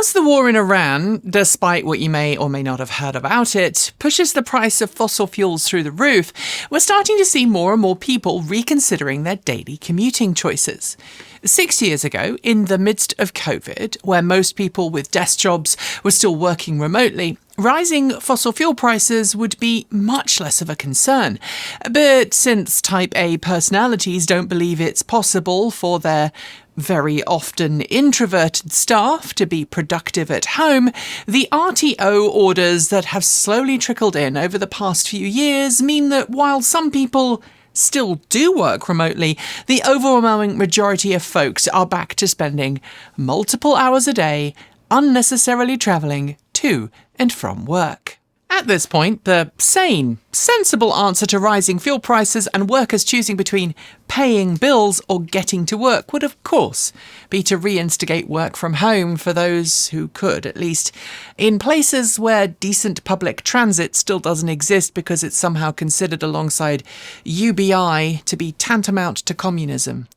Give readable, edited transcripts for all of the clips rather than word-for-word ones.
As the war in Iran, despite what you may or may not have heard about it, pushes the price of fossil fuels through the roof, we're starting to see more and more people reconsidering their daily commuting choices. 6 years ago, in the midst of COVID, where most people with desk jobs were still working remotely, rising fossil fuel prices would be much less of a concern. But since Type A personalities don't believe it's possible for their very often introverted staff to be productive at home, the RTO orders that have slowly trickled in over the past few years mean that while some people still do work remotely, the overwhelming majority of folks are back to spending multiple hours a day unnecessarily travelling to and from work. At this point, the sane, sensible answer to rising fuel prices and workers choosing between paying bills or getting to work would, of course, be to reinstigate work from home for those who could, at least in places where decent public transit still doesn't exist because it's somehow considered alongside UBI to be tantamount to communism.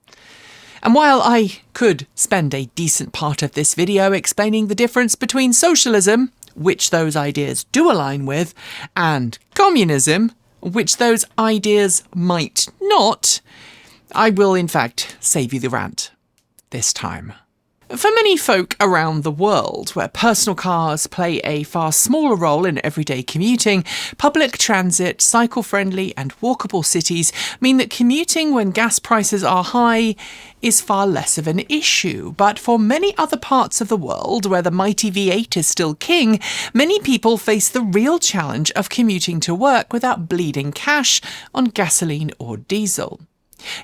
And while I could spend a decent part of this video explaining the difference between socialism, which those ideas do align with, and communism, which those ideas might not, I will in fact save you the rant this time. For many folk around the world, where personal cars play a far smaller role in everyday commuting, public transit, cycle-friendly and walkable cities mean that commuting when gas prices are high is far less of an issue. But for many other parts of the world, where the mighty V8 is still king, many people face the real challenge of commuting to work without bleeding cash on gasoline or diesel.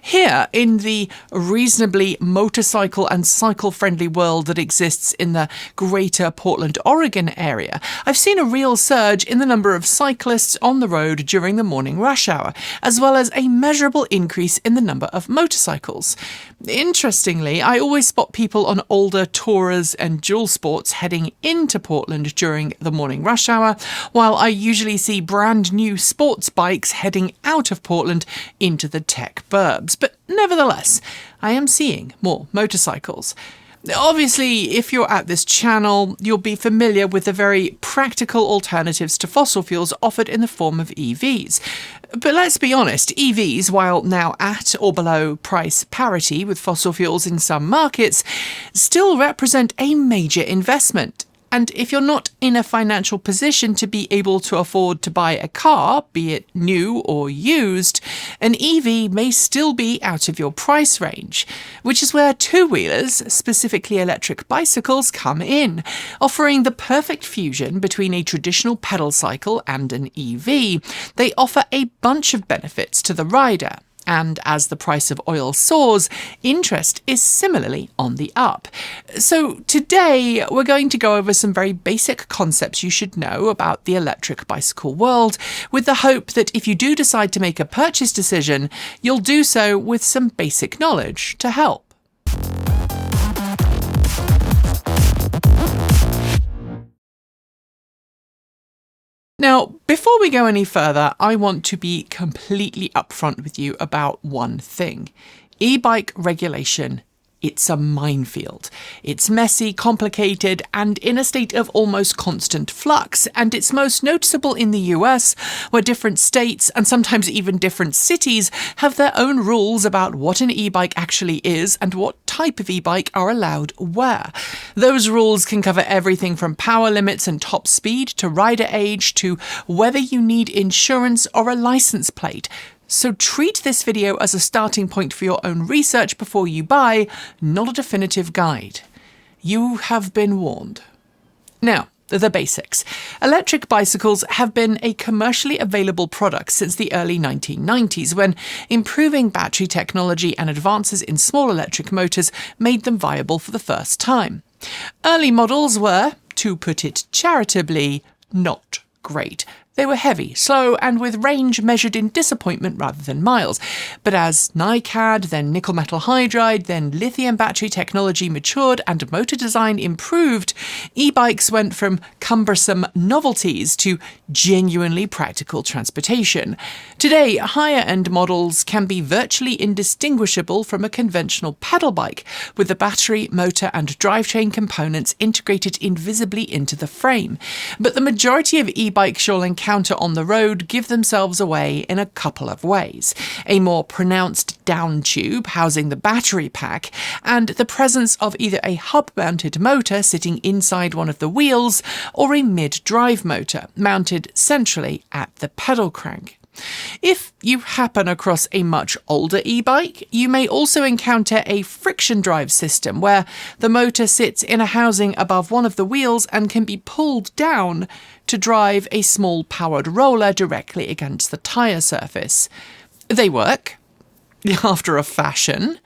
Here, in the reasonably motorcycle and cycle-friendly world that exists in the greater Portland, Oregon area, I've seen a real surge in the number of cyclists on the road during the morning rush hour, as well as a measurable increase in the number of motorcycles. Interestingly, I always spot people on older Tourers and dual sports heading into Portland during the morning rush hour, while I usually see brand new sports bikes heading out of Portland into the tech burbs. But nevertheless, I am seeing more motorcycles. Obviously, if you're at this channel, you'll be familiar with the very practical alternatives to fossil fuels offered in the form of EVs. But let's be honest, EVs, while now at or below price parity with fossil fuels in some markets, still represent a major investment. And if you're not in a financial position to be able to afford to buy a car, be it new or used, an EV may still be out of your price range, which is where two-wheelers, specifically electric bicycles, come in, offering the perfect fusion between a traditional pedal cycle and an EV. They offer a bunch of benefits to the rider. And as the price of oil soars, interest is similarly on the up. So today we're going to go over some very basic concepts you should know about the electric bicycle world, with the hope that if you do decide to make a purchase decision, you'll do so with some basic knowledge to help. Now, before we go any further, I want to be completely upfront with you about one thing. E-bike regulation. It's a minefield. It's messy, complicated, and in a state of almost constant flux, and it's most noticeable in the US, where different states, and sometimes even different cities, have their own rules about what an e-bike actually is and what type of e-bike are allowed where. Those rules can cover everything from power limits and top speed to rider age to whether you need insurance or a license plate. So treat this video as a starting point for your own research before you buy, not a definitive guide. You have been warned. Now, the basics. Electric bicycles have been a commercially available product since the early 1990s, when improving battery technology and advances in small electric motors made them viable for the first time. Early models were, to put it charitably, not great. They were heavy, slow, and with range measured in disappointment rather than miles. But as NiCad, then nickel metal hydride, then lithium battery technology matured and motor design improved, e-bikes went from cumbersome novelties to genuinely practical transportation. Today, higher-end models can be virtually indistinguishable from a conventional pedal bike, with the battery, motor, and drivetrain components integrated invisibly into the frame. But the majority of e-bikes you'll encounter on the road give themselves away in a couple of ways: a more pronounced down tube housing the battery pack, and the presence of either a hub-mounted motor sitting inside one of the wheels or a mid-drive motor mounted centrally at the pedal crank. If you happen across a much older e-bike, you may also encounter a friction drive system where the motor sits in a housing above one of the wheels and can be pulled down to drive a small powered roller directly against the tyre surface. They work, after a fashion,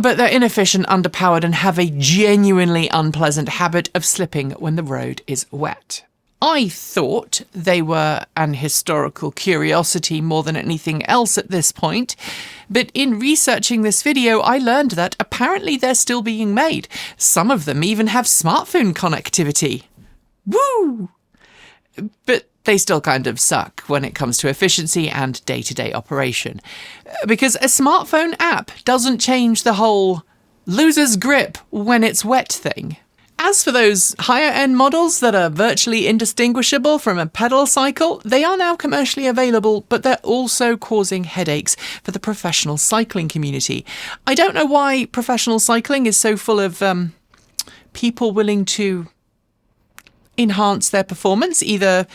but they're inefficient, underpowered, and have a genuinely unpleasant habit of slipping when the road is wet. I thought they were an historical curiosity more than anything else at this point, but in researching this video I learned that apparently they're still being made. Some of them even have smartphone connectivity. Woo! But they still kind of suck when it comes to efficiency and day-to-day operation. Because a smartphone app doesn't change the whole loses grip when it's wet thing. As for those higher-end models that are virtually indistinguishable from a pedal cycle, they are now commercially available, but they're also causing headaches for the professional cycling community. I don't know why professional cycling is so full of people willing to enhance their performance, either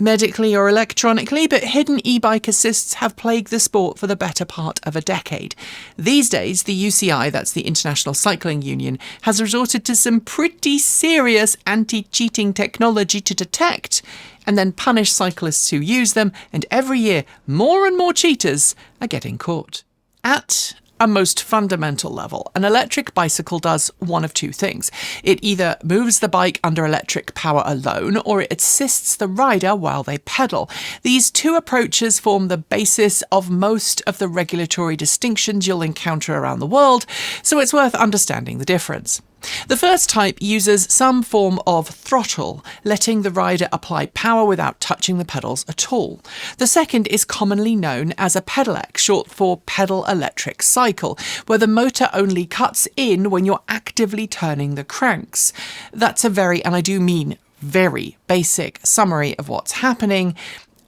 medically or electronically, but hidden e-bike assists have plagued the sport for the better part of a decade. These days, the UCI, that's the International Cycling Union, has resorted to some pretty serious anti-cheating technology to detect and then punish cyclists who use them, and every year, more and more cheaters are getting caught. At a most fundamental level, an electric bicycle does one of two things. It either moves the bike under electric power alone, or it assists the rider while they pedal. These two approaches form the basis of most of the regulatory distinctions you'll encounter around the world, so it's worth understanding the difference. The first type uses some form of throttle, letting the rider apply power without touching the pedals at all. The second is commonly known as a Pedelec, short for pedal electric cycle, where the motor only cuts in when you're actively turning the cranks. That's a very, and I do mean very, basic summary of what's happening.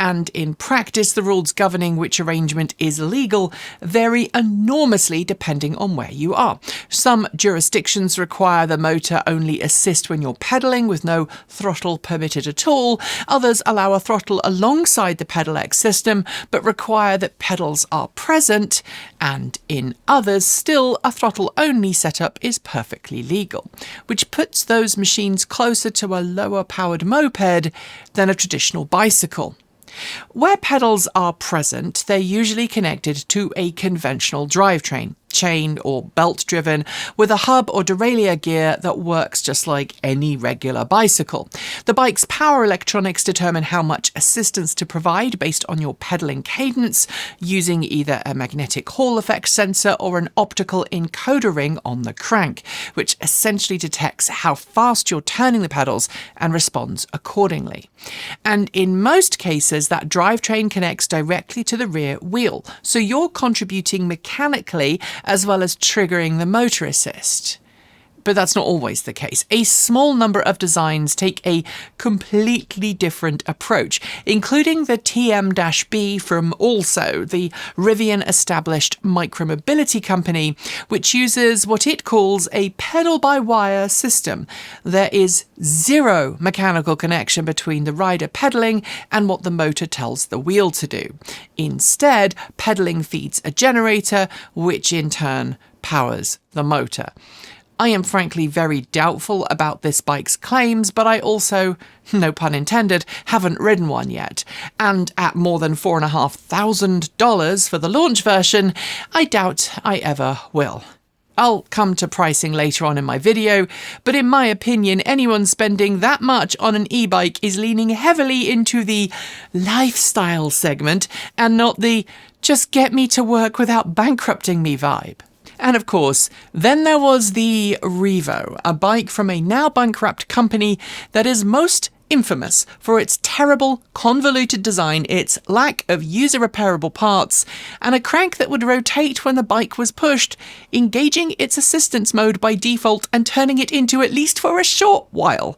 And in practice, the rules governing which arrangement is legal vary enormously depending on where you are. Some jurisdictions require the motor only assist when you're pedalling with no throttle permitted at all. Others allow a throttle alongside the Pedelec system but require that pedals are present. And in others, still, a throttle-only setup is perfectly legal, which puts those machines closer to a lower-powered moped than a traditional bicycle. Where pedals are present, they're usually connected to a conventional drivetrain, chain or belt driven, with a hub or derailleur gear that works just like any regular bicycle. The bike's power electronics determine how much assistance to provide based on your pedaling cadence, using either a magnetic Hall effect sensor or an optical encoder ring on the crank, which essentially detects how fast you're turning the pedals and responds accordingly. And in most cases, that drivetrain connects directly to the rear wheel, so you're contributing mechanically as well as triggering the motor assist. But that's not always the case. A small number of designs take a completely different approach, including the TM-B from Also, the Rivian-established micromobility company, which uses what it calls a pedal-by-wire system. There is zero mechanical connection between the rider pedaling and what the motor tells the wheel to do. Instead, pedaling feeds a generator, which in turn powers the motor. I am frankly very doubtful about this bike's claims, but I also, no pun intended, haven't ridden one yet. And at more than $4,500 for the launch version, I doubt I ever will. I'll come to pricing later on in my video, but in my opinion, anyone spending that much on an e-bike is leaning heavily into the lifestyle segment and not the just get me to work without bankrupting me vibe. And of course, then there was the Revo, a bike from a now bankrupt company that is most infamous for its terrible, convoluted design, its lack of user-repairable parts, and a crank that would rotate when the bike was pushed, engaging its assistance mode by default and turning it into, at least for a short while,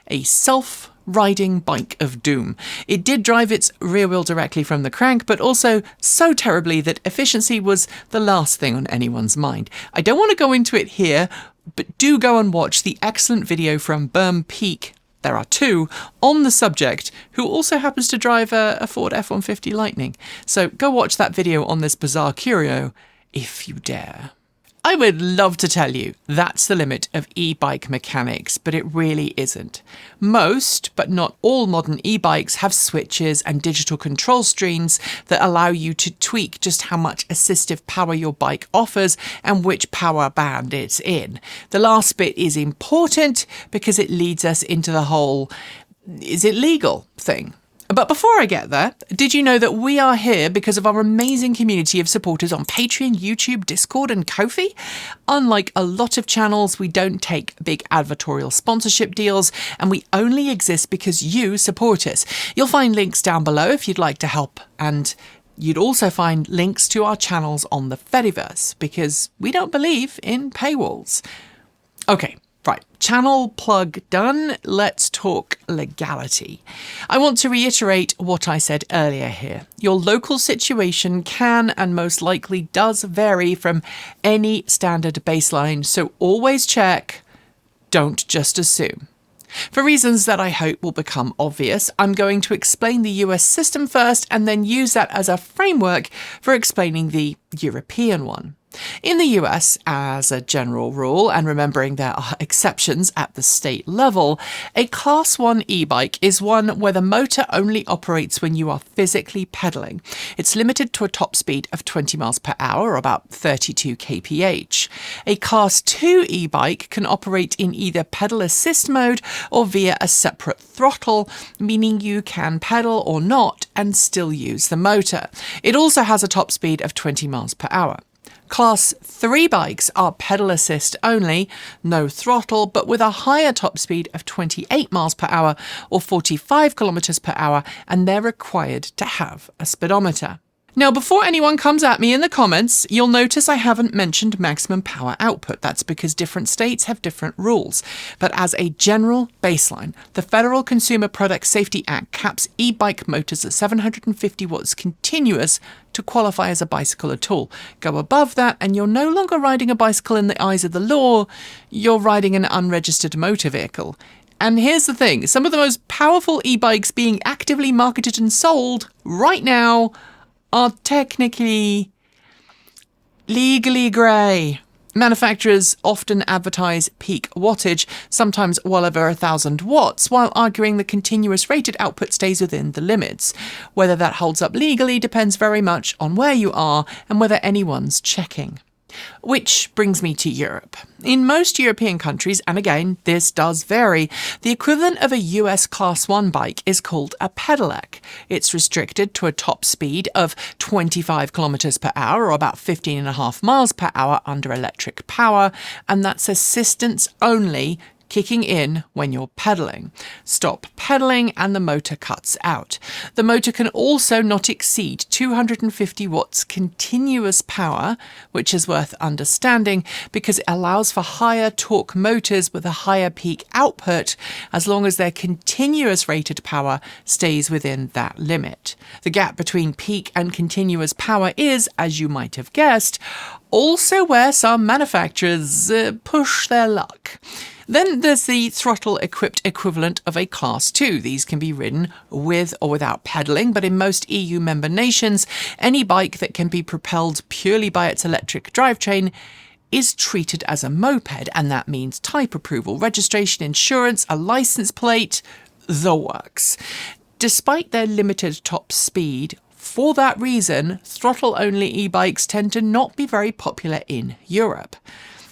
a self-riding bike of doom. It did drive its rear wheel directly from the crank, but also so terribly that efficiency was the last thing on anyone's mind. I don't want to go into it here, but do go and watch the excellent video from Berm Peak, there are two, on the subject, who also happens to drive a Ford F-150 Lightning. So go watch that video on this bizarre curio, if you dare. I would love to tell you that's the limit of e-bike mechanics, but it really isn't. Most, but not all modern e-bikes have switches and digital control screens that allow you to tweak just how much assistive power your bike offers and which power band it's in. The last bit is important because it leads us into the whole "is it legal" thing. But before I get there, did you know that we are here because of our amazing community of supporters on Patreon, YouTube, Discord and Ko-fi? Unlike a lot of channels, we don't take big advertorial sponsorship deals, and we only exist because you support us. You'll find links down below if you'd like to help, and you'd also find links to our channels on the Fediverse, because we don't believe in paywalls. Okay. Right, channel plug done. Let's talk legality. I want to reiterate what I said earlier here. Your local situation can and most likely does vary from any standard baseline, so always check, don't just assume. For reasons that I hope will become obvious, I'm going to explain the US system first and then use that as a framework for explaining the European one. In the US, as a general rule, and remembering there are exceptions at the state level, a Class 1 e-bike is one where the motor only operates when you are physically pedaling. It's limited to a top speed of 20 miles per hour, or about 32 kph. A Class 2 e-bike can operate in either pedal assist mode or via a separate throttle, meaning you can pedal or not and still use the motor. It also has a top speed of 20 miles per hour. Class 3 bikes are pedal assist only, no throttle, but with a higher top speed of 28 miles per hour or 45 kilometers per hour, and they're required to have a speedometer. Now, before anyone comes at me in the comments, you'll notice I haven't mentioned maximum power output. That's because different states have different rules. But as a general baseline, the Federal Consumer Product Safety Act caps e-bike motors at 750 watts continuous to qualify as a bicycle at all. Go above that and you're no longer riding a bicycle in the eyes of the law, you're riding an unregistered motor vehicle. And here's the thing, some of the most powerful e-bikes being actively marketed and sold right now are technically legally grey. Manufacturers often advertise peak wattage, sometimes well over 1,000 watts, while arguing the continuous rated output stays within the limits. Whether that holds up legally depends very much on where you are and whether anyone's checking. Which brings me to Europe. In most European countries, and again, this does vary, the equivalent of a US Class 1 bike is called a Pedelec. It's restricted to a top speed of 25 kilometers per hour, or about 15.5 miles per hour under electric power, and that's assistance only, kicking in when you're pedaling. Stop pedaling and the motor cuts out. The motor can also not exceed 250 watts continuous power, which is worth understanding because it allows for higher torque motors with a higher peak output as long as their continuous rated power stays within that limit. The gap between peak and continuous power is, as you might have guessed, also where some manufacturers push their luck. Then there's the throttle-equipped equivalent of a Class 2. These can be ridden with or without pedalling, but in most EU member nations, any bike that can be propelled purely by its electric drivetrain is treated as a moped, and that means type approval, registration, insurance, a license plate, the works. Despite their limited top speed, for that reason, throttle-only e-bikes tend to not be very popular in Europe.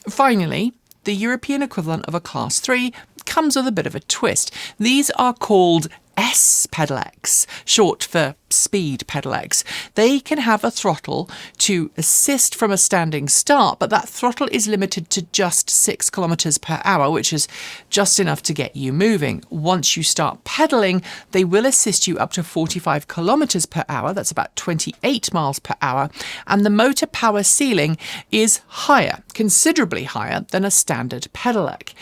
Finally, the European equivalent of a Class 3 comes with a bit of a twist. These are called S-Pedelecs, short for speed pedelecs. They can have a throttle to assist from a standing start, but that throttle is limited to just 6 kilometers per hour, which is just enough to get you moving. Once you start pedaling, they will assist you up to 45 kilometers per hour. That's about 28 miles per hour. And the motor power ceiling is higher, considerably higher than a standard pedelec.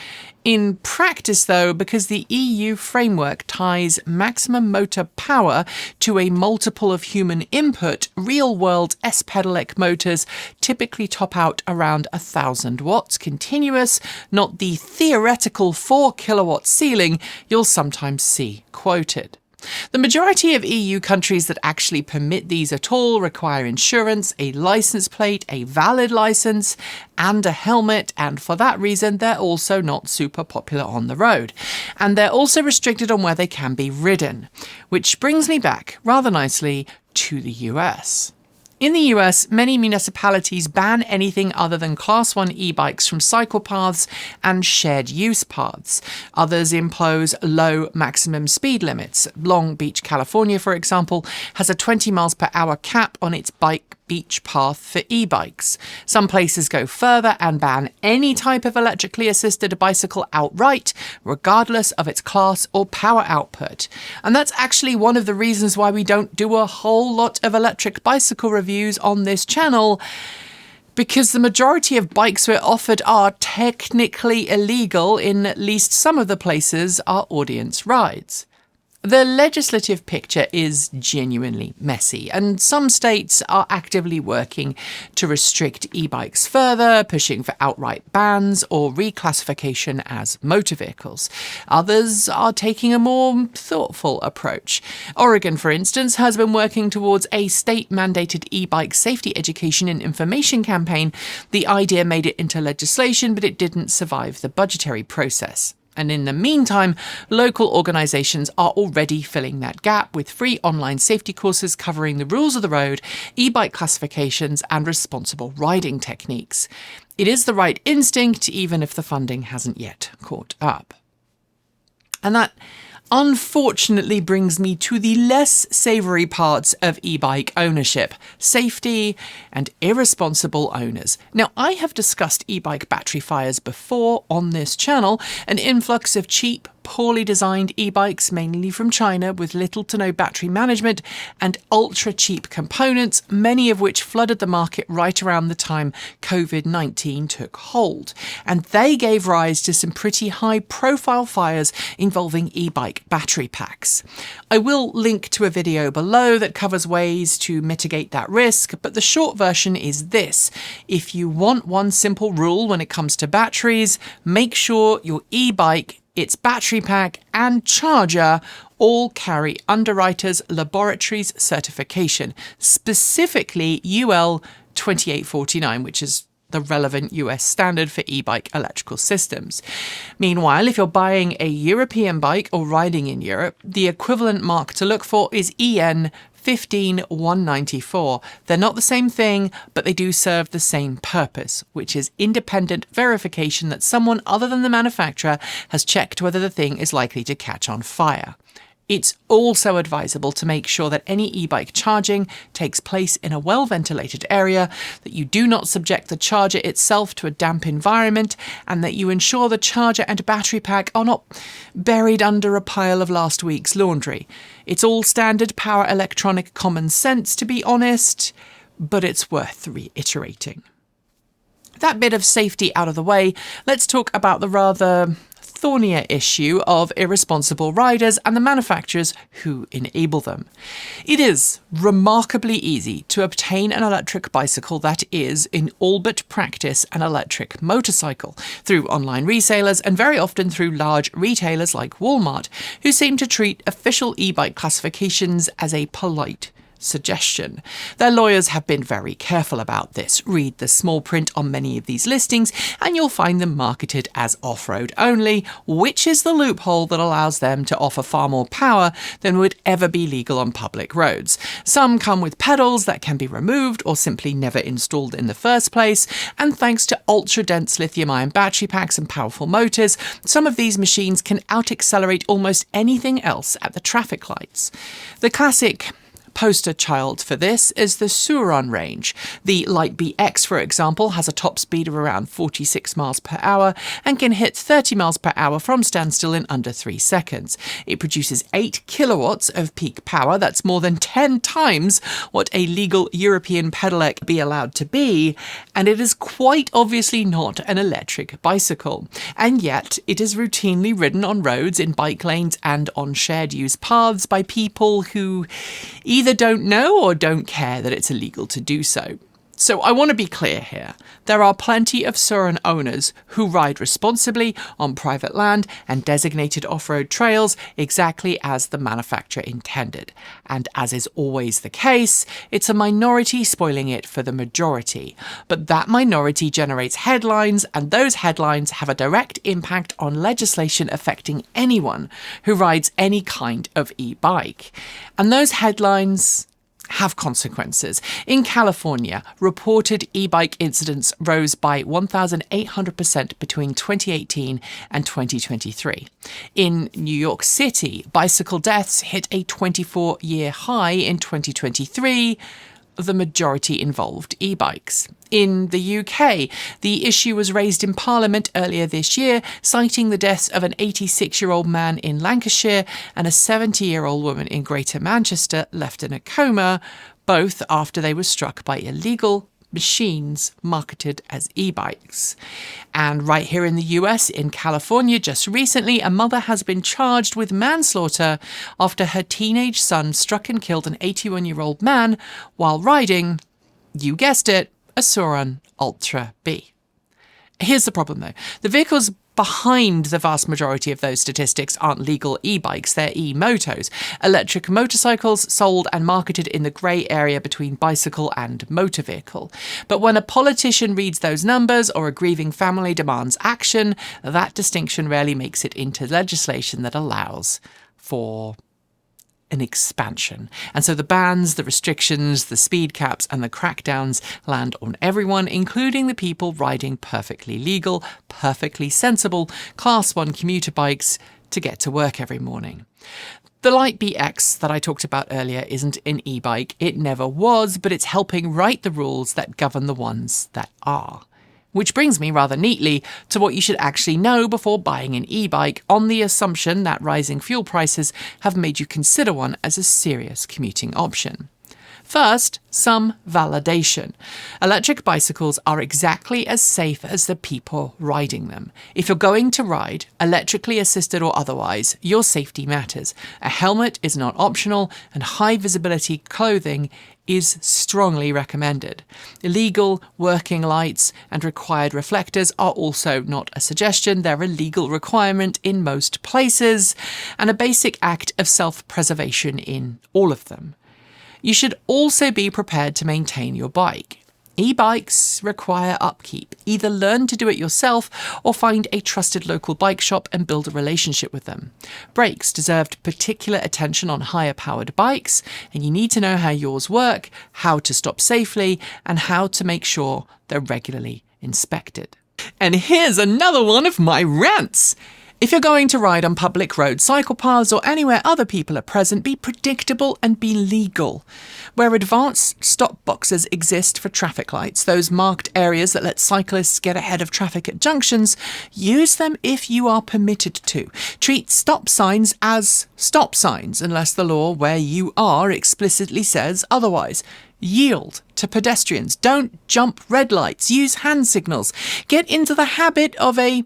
In practice, though, because the EU framework ties maximum motor power to a multiple of human input, real-world S-Pedelec motors typically top out around 1,000 watts continuous, not the theoretical 4 kilowatt ceiling you'll sometimes see quoted. The majority of EU countries that actually permit these at all require insurance, a license plate, a valid license, and a helmet, and for that reason they're also not super popular on the road. And they're also restricted on where they can be ridden. Which brings me back, rather nicely, to the US. In the US, many municipalities ban anything other than Class 1 e-bikes from cycle paths and shared use paths. Others impose low maximum speed limits. Long Beach, California, for example, has a 20 miles per hour cap on its bike beach path for e-bikes. Some places go further and ban any type of electrically assisted bicycle outright, regardless of its class or power output. And that's actually one of the reasons why we don't do a whole lot of electric bicycle reviews on this channel, because the majority of bikes we're offered are technically illegal in at least some of the places our audience rides. The legislative picture is genuinely messy, and some states are actively working to restrict e-bikes further, pushing for outright bans or reclassification as motor vehicles. Others are taking a more thoughtful approach. Oregon, for instance, has been working towards a state-mandated e-bike safety education and information campaign. The idea made it into legislation, but it didn't survive the budgetary process. And in the meantime, local organisations are already filling that gap with free online safety courses covering the rules of the road, e-bike classifications and responsible riding techniques. It is the right instinct, even if the funding hasn't yet caught up. And that unfortunately brings me to the less savoury parts of e-bike ownership: safety and irresponsible owners. Now, I have discussed e-bike battery fires before on this channel, an influx of cheap, poorly designed e-bikes, mainly from China, with little to no battery management and ultra-cheap components, many of which flooded the market right around the time COVID-19 took hold. And they gave rise to some pretty high-profile fires involving e-bike battery packs. I will link to a video below that covers ways to mitigate that risk, but the short version is this: if you want one simple rule when it comes to batteries, make sure your e-bike, its battery pack and charger all carry Underwriters Laboratories certification, specifically UL 2849, which is the relevant US standard for e-bike electrical systems. Meanwhile, if you're buying a European bike or riding in Europe, the equivalent mark to look for is EN 15194. They're not the same thing, but they do serve the same purpose, which is independent verification that someone other than the manufacturer has checked whether the thing is likely to catch on fire. It's also advisable to make sure that any e-bike charging takes place in a well-ventilated area, that you do not subject the charger itself to a damp environment, and that you ensure the charger and battery pack are not buried under a pile of last week's laundry. It's all standard power electronic common sense, to be honest, but it's worth reiterating. That bit of safety out of the way, let's talk about the rather thornier issue of irresponsible riders and the manufacturers who enable them. It is remarkably easy to obtain an electric bicycle that is, in all but practice, an electric motorcycle through online resellers and very often through large retailers like Walmart, who seem to treat official e-bike classifications as a polite suggestion. Their lawyers have been very careful about this. Read the small print on many of these listings and you'll find them marketed as off-road only, which is the loophole that allows them to offer far more power than would ever be legal on public roads. Some come with pedals that can be removed or simply never installed in the first place, and thanks to ultra-dense lithium-ion battery packs and powerful motors, some of these machines can out-accelerate almost anything else at the traffic lights. The classic poster child for this is the Sur-Ron range. The Light BX, for example, has a top speed of around 46 miles per hour and can hit 30 miles per hour from standstill in under 3 seconds. It produces 8 kilowatts of peak power. That's more than 10 times what a legal European Pedelec be allowed to be, and it is quite obviously not an electric bicycle. And yet, it is routinely ridden on roads, in bike lanes and on shared use paths by people who either don't know or don't care that it's illegal to do so. So I want to be clear here. There are plenty of Sur-Ron owners who ride responsibly on private land and designated off-road trails exactly as the manufacturer intended. And as is always the case, it's a minority spoiling it for the majority. But that minority generates headlines, and those headlines have a direct impact on legislation affecting anyone who rides any kind of e-bike. And those headlines have consequences. In California, reported e-bike incidents rose by 1,800% between 2018 and 2023. In New York City, bicycle deaths hit a 24-year high in 2023, the majority involved e-bikes. In the UK, the issue was raised in Parliament earlier this year, citing the deaths of an 86-year-old man in Lancashire and a 70-year-old woman in Greater Manchester left in a coma, both after they were struck by illegal machines marketed as e-bikes. And right here in the US, in California, just recently, a mother has been charged with manslaughter after her teenage son struck and killed an 81-year-old man while riding, you guessed it, a Sur-Ron Ultra B. Here's the problem though. The vehicles behind the vast majority of those statistics aren't legal e-bikes, they're e-motos, electric motorcycles sold and marketed in the grey area between bicycle and motor vehicle. But when a politician reads those numbers or a grieving family demands action, that distinction rarely makes it into legislation that allows for an expansion. And so the bans, the restrictions, the speed caps and the crackdowns land on everyone, including the people riding perfectly legal, perfectly sensible Class 1 commuter bikes to get to work every morning. The Light BX that I talked about earlier isn't an e-bike. It never was, but it's helping write the rules that govern the ones that are. Which brings me rather neatly to what you should actually know before buying an e-bike, on the assumption that rising fuel prices have made you consider one as a serious commuting option. First, some validation. Electric bicycles are exactly as safe as the people riding them. If you're going to ride, electrically assisted or otherwise, your safety matters. A helmet is not optional, and high visibility clothing is strongly recommended. Illegal working lights and required reflectors are also not a suggestion. They're a legal requirement in most places and a basic act of self-preservation in all of them. You should also be prepared to maintain your bike. E-bikes require upkeep. Either learn to do it yourself or find a trusted local bike shop and build a relationship with them. Brakes deserve particular attention on higher powered bikes, and you need to know how yours work, how to stop safely, and how to make sure they're regularly inspected. And here's another one of my rants. If you're going to ride on public roads, cycle paths, or anywhere other people are present, be predictable and be legal. Where advanced stop boxes exist for traffic lights, those marked areas that let cyclists get ahead of traffic at junctions, use them if you are permitted to. Treat stop signs as stop signs, unless the law where you are explicitly says otherwise. Yield to pedestrians. Don't jump red lights. Use hand signals. Get into the habit of a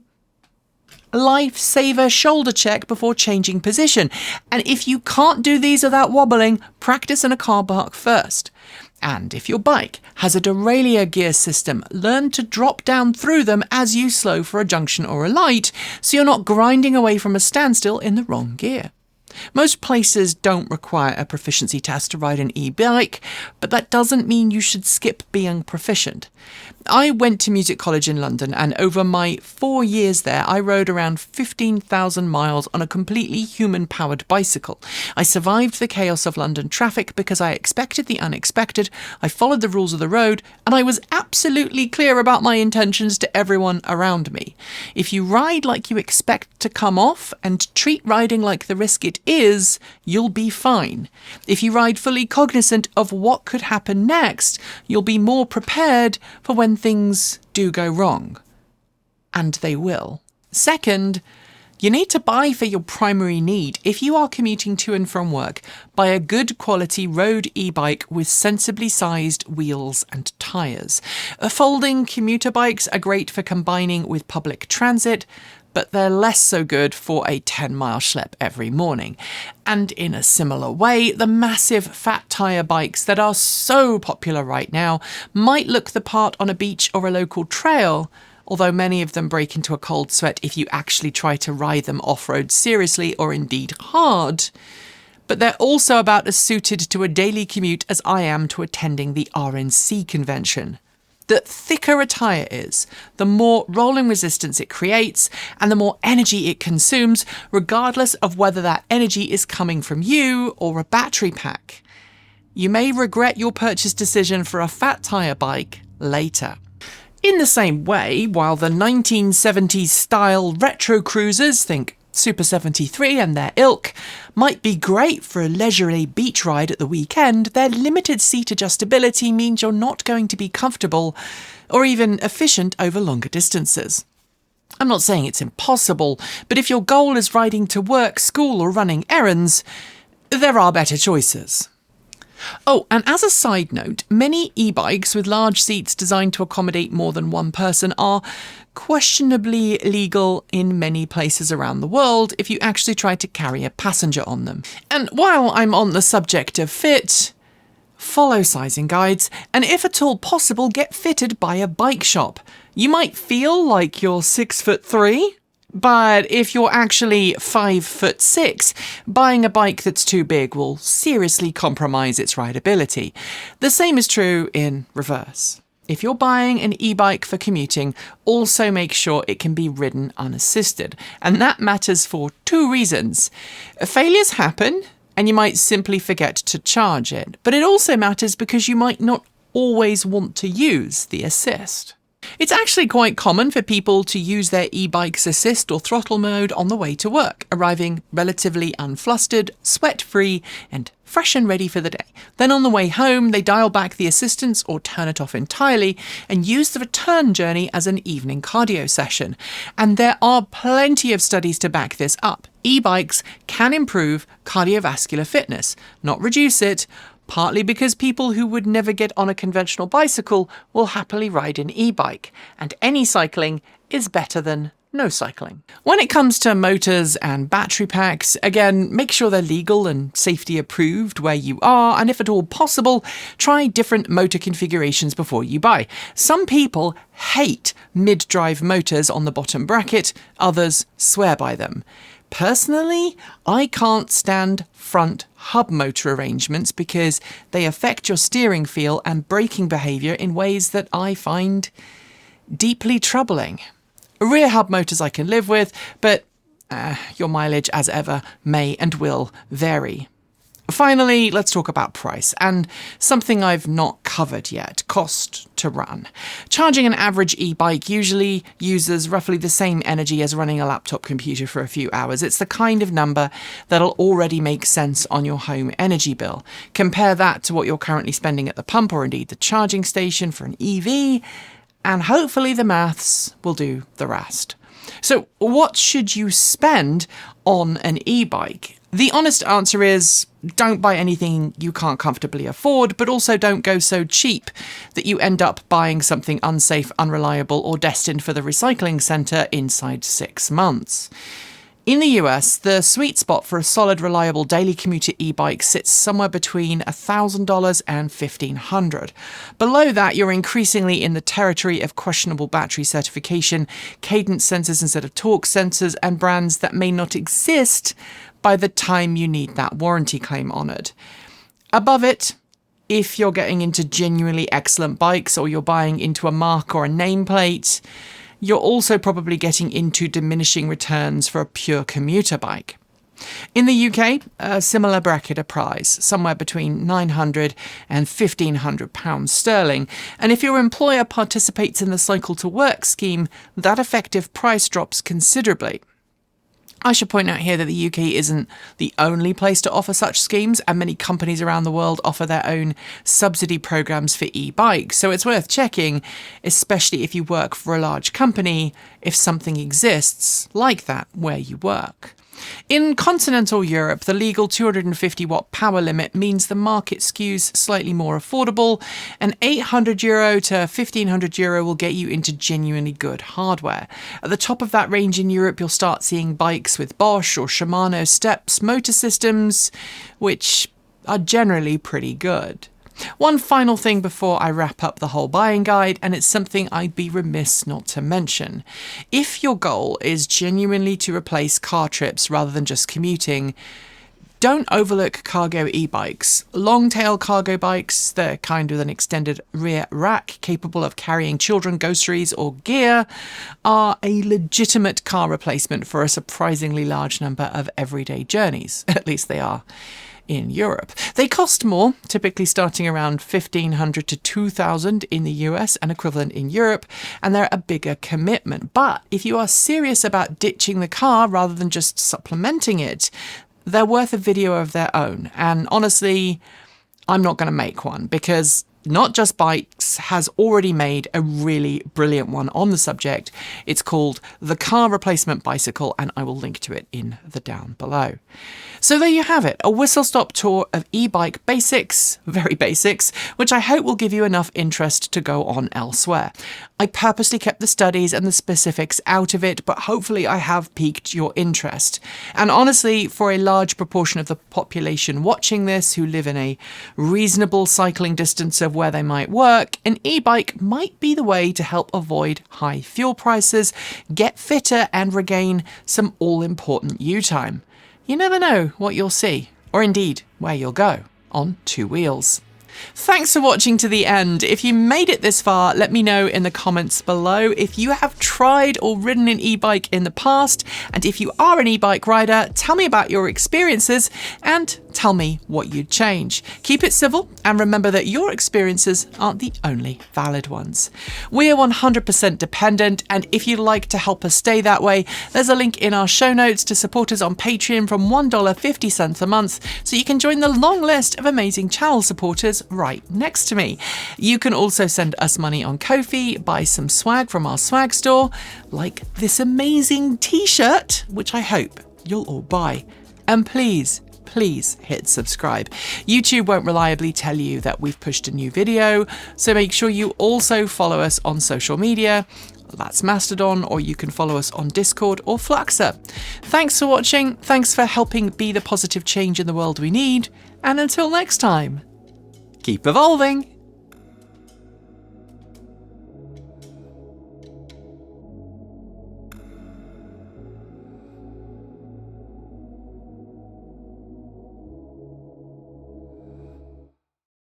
lifesaver shoulder check before changing position. And if you can't do these without wobbling, practice in a car park first. And if your bike has a derailleur gear system, learn to drop down through them as you slow for a junction or a light, so you're not grinding away from a standstill in the wrong gear. Most places don't require a proficiency test to ride an e-bike, but that doesn't mean you should skip being proficient. I went to music college in London, and over my 4 years there, I rode around 15,000 miles on a completely human-powered bicycle. I survived the chaos of London traffic because I expected the unexpected, I followed the rules of the road, and I was absolutely clear about my intentions to everyone around me. If you ride like you expect to come off and treat riding like the risk it is, you'll be fine. If you ride fully cognizant of what could happen next, you'll be more prepared for when things do go wrong. And they will. Second, you need to buy for your primary need. If you are commuting to and from work, buy a good quality road e-bike with sensibly sized wheels and tyres. Folding commuter bikes are great for combining with public transit, but they're less so good for a 10-mile schlep every morning. And in a similar way, the massive fat tyre bikes that are so popular right now might look the part on a beach or a local trail, although many of them break into a cold sweat if you actually try to ride them off-road seriously or indeed hard. But they're also about as suited to a daily commute as I am to attending the RNC convention. The thicker a tyre is, the more rolling resistance it creates and the more energy it consumes, regardless of whether that energy is coming from you or a battery pack. You may regret your purchase decision for a fat tyre bike later. In the same way, while the 1970s style retro cruisers, think Super 73 and their ilk, might be great for a leisurely beach ride at the weekend, their limited seat adjustability means you're not going to be comfortable or even efficient over longer distances. I'm not saying it's impossible, but if your goal is riding to work, school or running errands, there are better choices. Oh, and as a side note, many e-bikes with large seats designed to accommodate more than one person are questionably legal in many places around the world if you actually try to carry a passenger on them. And while I'm on the subject of fit, follow sizing guides, and if at all possible, get fitted by a bike shop. You might feel like you're 6'3", but if you're actually 5'6", buying a bike that's too big will seriously compromise its rideability. The same is true in reverse. If you're buying an e-bike for commuting, also make sure it can be ridden unassisted. And that matters for 2 reasons. Failures happen, and you might simply forget to charge it. But it also matters because you might not always want to use the assist. It's actually quite common for people to use their e-bike's assist or throttle mode on the way to work, arriving relatively unflustered, sweat-free, and fresh and ready for the day. Then on the way home, they dial back the assistance or turn it off entirely and use the return journey as an evening cardio session. And there are plenty of studies to back this up. E-bikes can improve cardiovascular fitness, not reduce it, partly because people who would never get on a conventional bicycle will happily ride an e-bike, and any cycling is better than no cycling. When it comes to motors and battery packs, again, make sure they're legal and safety approved where you are, and if at all possible, try different motor configurations before you buy. Some people hate mid-drive motors on the bottom bracket, others swear by them. Personally, I can't stand front hub motor arrangements because they affect your steering feel and braking behaviour in ways that I find deeply troubling. Rear hub motors I can live with, but your mileage, as ever, may and will vary. Finally, let's talk about price, and something I've not covered yet, cost to run. Charging an average e-bike usually uses roughly the same energy as running a laptop computer for a few hours. It's the kind of number that'll already make sense on your home energy bill. Compare that to what you're currently spending at the pump or indeed the charging station for an EV, and hopefully the maths will do the rest. So what should you spend on an e-bike? The honest answer is don't buy anything you can't comfortably afford, but also don't go so cheap that you end up buying something unsafe, unreliable, or destined for the recycling centre inside 6 months. In the US, the sweet spot for a solid, reliable daily commuter e-bike sits somewhere between $1,000 and $1,500. Below that, you're increasingly in the territory of questionable battery certification, cadence sensors instead of torque sensors, and brands that may not exist, by the time you need that warranty claim honoured. Above it, if you're getting into genuinely excellent bikes or you're buying into a mark or a nameplate, you're also probably getting into diminishing returns for a pure commuter bike. In the UK, a similar bracket applies, somewhere between £900 and £1,500 sterling, and if your employer participates in the Cycle to Work scheme, that effective price drops considerably. I should point out here that the UK isn't the only place to offer such schemes, and many companies around the world offer their own subsidy programs for e-bikes, so it's worth checking, especially if you work for a large company, if something exists like that where you work. In continental Europe, the legal 250-watt power limit means the market skews slightly more affordable, and €800 to €1,500 will get you into genuinely good hardware. At the top of that range in Europe, you'll start seeing bikes with Bosch or Shimano steps motor systems, which are generally pretty good. One final thing before I wrap up the whole buying guide, and it's something I'd be remiss not to mention. If your goal is genuinely to replace car trips rather than just commuting, don't overlook cargo e-bikes. Long-tail cargo bikes, they're kind with an extended rear rack capable of carrying children, groceries or gear, are a legitimate car replacement for a surprisingly large number of everyday journeys. At least they are in Europe. They cost more, typically starting around $1,500 to $2,000 in the US and equivalent in Europe, and they're a bigger commitment. But if you are serious about ditching the car rather than just supplementing it, they're worth a video of their own. And honestly, I'm not going to make one because Not Just Bikes has already made a really brilliant one on the subject. It's called The Car Replacement Bicycle, and I will link to it in the down below. So there you have it, a whistle-stop tour of e-bike basics, very basics, which I hope will give you enough interest to go on elsewhere. I purposely kept the studies and the specifics out of it, but hopefully I have piqued your interest. And honestly, for a large proportion of the population watching this who live in a reasonable cycling distance of where they might work, an e-bike might be the way to help avoid high fuel prices, get fitter and regain some all-important U-time. You never know what you'll see, or indeed where you'll go, on two wheels. Thanks for watching to the end. If you made it this far, let me know in the comments below if you have tried or ridden an e-bike in the past, and if you are an e-bike rider, tell me about your experiences and tell me what you'd change. Keep it civil and remember that your experiences aren't the only valid ones. We're 100% dependent, and if you'd like to help us stay that way, there's a link in our show notes to support us on Patreon from $1.50 a month, so you can join the long list of amazing channel supporters right next to me. You can also send us money on Ko-fi, buy some swag from our swag store, like this amazing t-shirt, which I hope you'll all buy. And please hit subscribe. YouTube won't reliably tell you that we've pushed a new video, so make sure you also follow us on social media. That's Mastodon, or you can follow us on Discord or Fluxer. Thanks for watching, thanks for helping be the positive change in the world we need, and until next time, keep evolving!